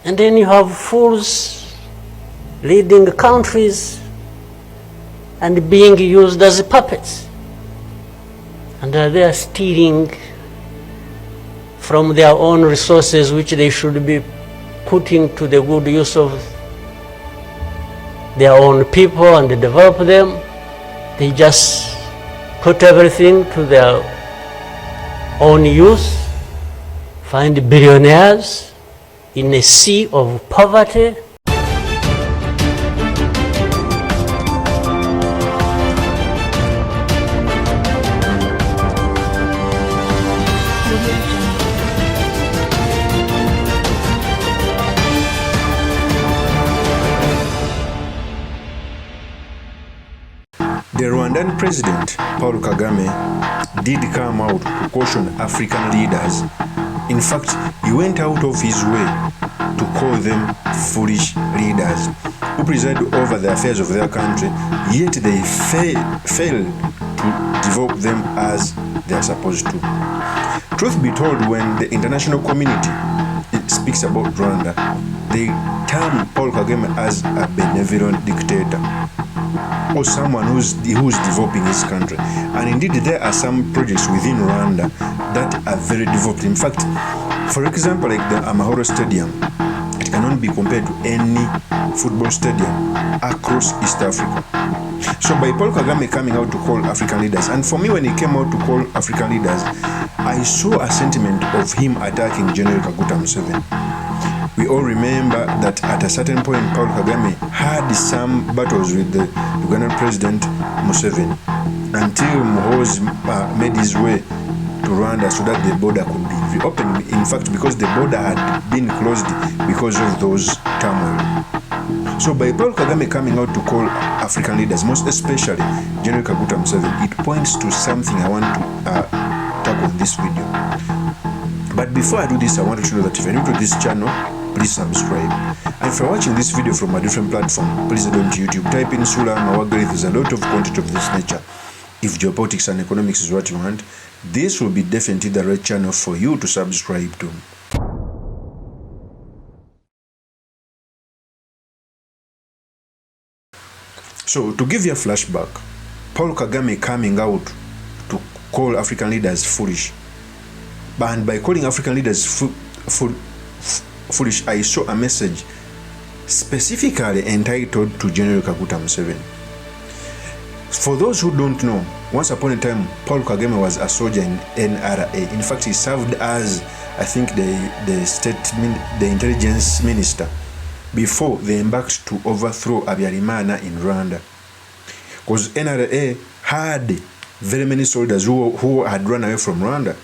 And then you have fools leading countries and being used as puppets. And they are stealing from their own resources, which they should be putting to the good use of their own people and develop them. They just put everything to their own use, find billionaires in a sea of poverty. The Rwandan president, Paul Kagame, did come out to caution African leaders. In fact, he went out of his way to call them foolish leaders who preside over the affairs of their country, yet they fail to develop them as they are supposed to. Truth be told, when the international community speaks about Rwanda, they term Paul Kagame as a benevolent dictator, or someone who's developing his country. And indeed, there are some projects within Rwanda that are very developed. In fact, for example, like the Amahoro Stadium, it cannot be compared to any football stadium across East Africa. So by Paul Kagame coming out to call African leaders, and for me, when he came out to call African leaders, I saw a sentiment of him attacking General Kaguta Museveni. We all remember that at a certain point, Paul Kagame had some battles with the Ugandan president Museveni until Muhoozi made his way to Rwanda so that the border could be reopened. In fact, because the border had been closed because of those turmoil. So by Paul Kagame coming out to call African leaders, most especially General Kaguta Museveni, it points to something I want to tackle in this video. But before I do this, I want to know that if you're new to this channel, please subscribe. And if you're watching this video from a different platform, please head on to YouTube, type in Sula Mawagari. There's a lot of content of this nature. If geopolitics and economics is what you want, this will be definitely the right channel for you to subscribe to. So, to give you a flashback, Paul Kagame coming out to call African leaders foolish. And by calling African leaders foolish, I saw a message specifically entitled to General Kaguta Museveni. For those who don't know, once upon a time, Paul Kagame was a soldier in NRA. In fact, he served as, I think, the intelligence minister before they embarked to overthrow Habyarimana in Rwanda. Because NRA had very many soldiers who had run away from Rwanda.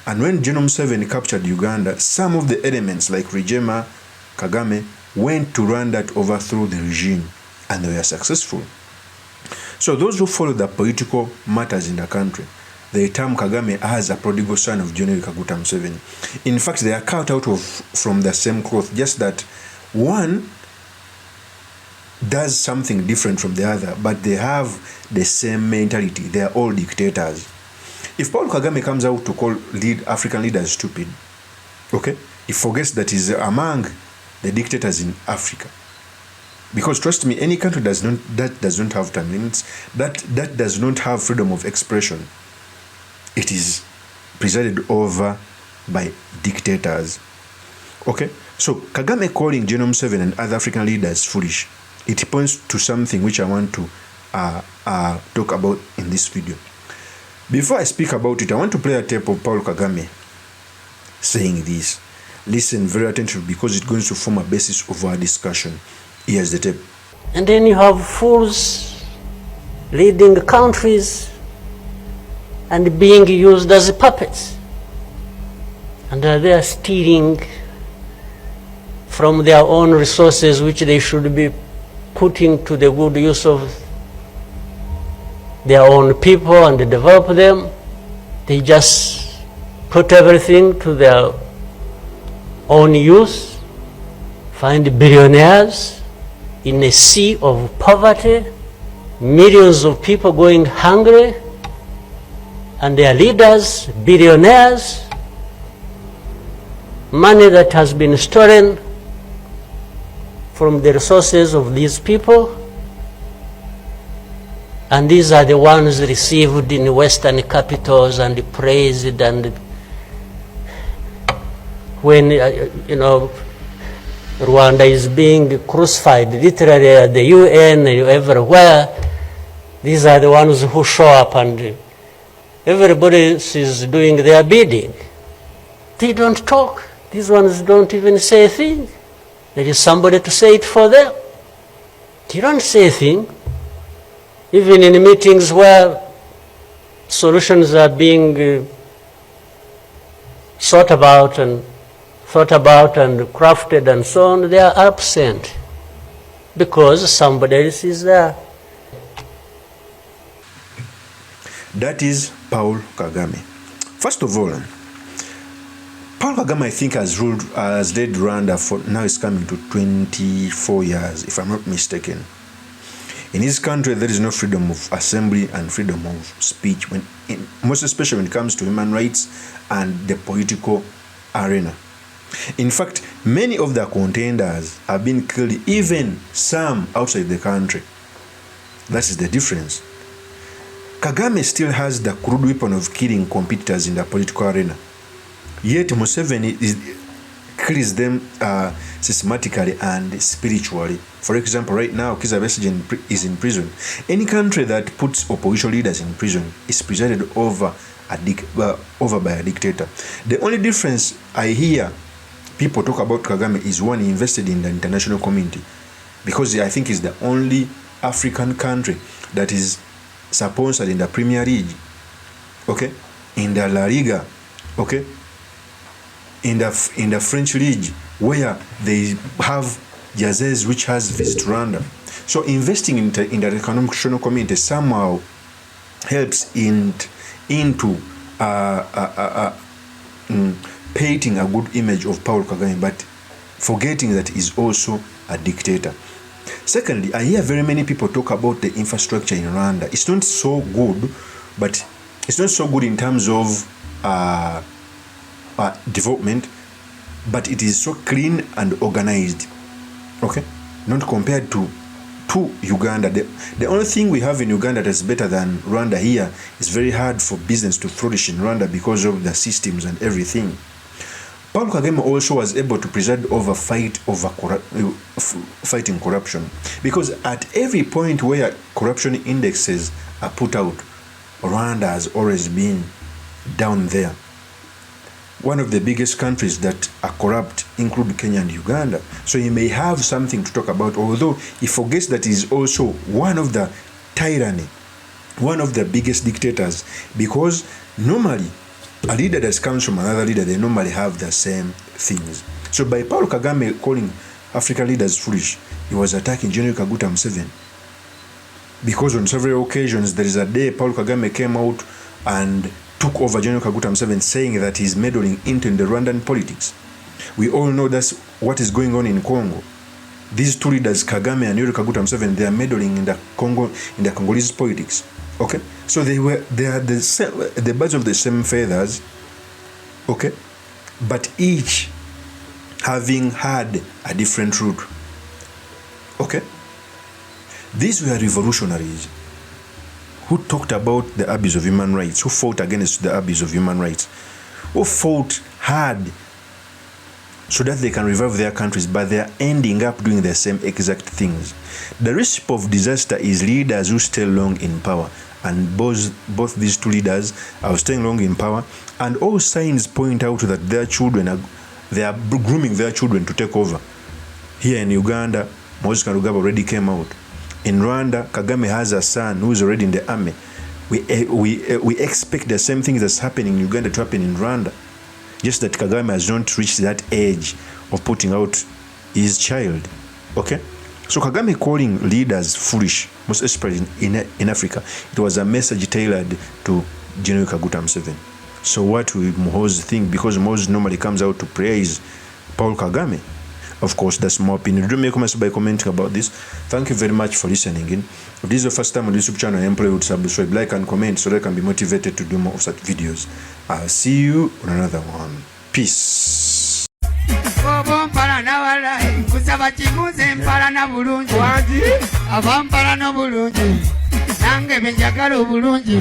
And when General Museveni captured Uganda, some of the elements like Rijema, Kagame, went to Rwanda to overthrow the regime, and they were successful. So those who follow the political matters in the country, they term Kagame as a prodigal son of General Kaguta Museveni. In fact, they are cut out from the same cloth, just that one does something different from the other, but they have the same mentality. They are all dictators. If Paul Kagame comes out to call African leaders stupid, okay, he forgets that he's among the dictators in Africa. Because trust me, any country that does not have time limits, that does not have freedom of expression, it is presided over by dictators. Okay, so Kagame calling General Museveni and other African leaders foolish, it points to something which I want to talk about in this video. Before I speak about it, I want to play a tape of Paul Kagame saying this. Listen very attentively because it's going to form a basis of our discussion. Here's the tape. And then you have fools leading countries and being used as puppets. And they are stealing from their own resources, which they should be putting to the good use of their own people and develop them. They just put everything to their own use, find billionaires in a sea of poverty, millions of people going hungry, and their leaders, billionaires, money that has been stolen from the resources of these people, and these are the ones received in Western capitals and praised, and when, Rwanda is being crucified literally at the UN, everywhere, these are the ones who show up and everybody is doing their bidding. They don't talk. These ones don't even say a thing. There is somebody to say it for them. They don't say a thing. Even in meetings where solutions are being thought about and crafted and so on, they are absent because somebody else is there. That is Paul Kagame. First of all, Paul Kagame, I think, has led Rwanda for now is coming to 24 years, if I'm not mistaken. In his country, there is no freedom of assembly and freedom of speech, most especially when it comes to human rights and the political arena. In fact, many of the contenders have been killed, even some outside the country. That is the difference. Kagame still has the crude weapon of killing competitors in the political arena. Yet Museveni kills them systematically and spiritually. For example, right now, Kizza Besigye is in prison. Any country that puts opposition leaders in prison is presided over by a dictator. The only difference I hear people talk about Kagame is one, he invested in the international community, because I think it's the only African country that is sponsored in the Premier League, okay, in the La Liga, okay, in the French League, where they have jerseys which has visited Rwanda. So investing in the international community somehow helps into painting a good image of Paul Kagame, but forgetting that he's also a dictator. Secondly, I hear very many people talk about the infrastructure in Rwanda. It's not so good, but it's not so good in terms of development, but it is so clean and organized, okay? Not compared to Uganda. The only thing we have in Uganda that's better than Rwanda here is very hard for business to flourish in Rwanda because of the systems and everything. Paul Kagame also was able to preside over fighting corruption, because at every point where corruption indexes are put out, Rwanda has always been down there. One of the biggest countries that are corrupt include Kenya and Uganda. So he may have something to talk about, although he forgets that he is also one of the tyranny, one of the biggest dictators, because normally a leader that comes from another leader, they normally have the same things. So by Paul Kagame calling African leaders foolish, he was attacking General Kaguta Museveni. Because on several occasions, there is a day Paul Kagame came out and took over General Kaguta Museveni, saying that he's meddling into the Rwandan politics. We all know that's what is going on in Congo. These two leaders, Kagame and General Kaguta Museveni, they are meddling in the Congolese politics. Okay, so they are the birds of the same feathers. Okay, but each having had a different route. Okay, these were revolutionaries who talked about the abuse of human rights, who fought against the abuse of human rights, who fought hard so that they can revive their countries, but they are ending up doing the same exact things. The recipe of disaster is leaders who stay long in power, and both these two leaders are staying long in power, and all signs point out that their children they are grooming their children to take over. Here in Uganda, Moses Kainerugaba already came out. In Rwanda, Kagame has a son who is already in the army. We expect the same thing that's happening in Uganda to happen in Rwanda. Just that Kagame has not reached that age of putting out his child. Okay? So Kagame calling leaders foolish, most especially in Africa, it was a message tailored to General Kaguta Museveni. So what will Muhoozi think? Because Muhoozi normally comes out to praise Paul Kagame. Of course, that's my opinion. Do make comments by commenting about this. Thank you very much for listening in. If this is your first time on this YouTube channel, I employ you to subscribe, like, and comment so that I can be motivated to do more of such videos. I'll see you on another one. Peace. abakimuze mpalana bulungi abampalana bulungi nange benjagala obulungi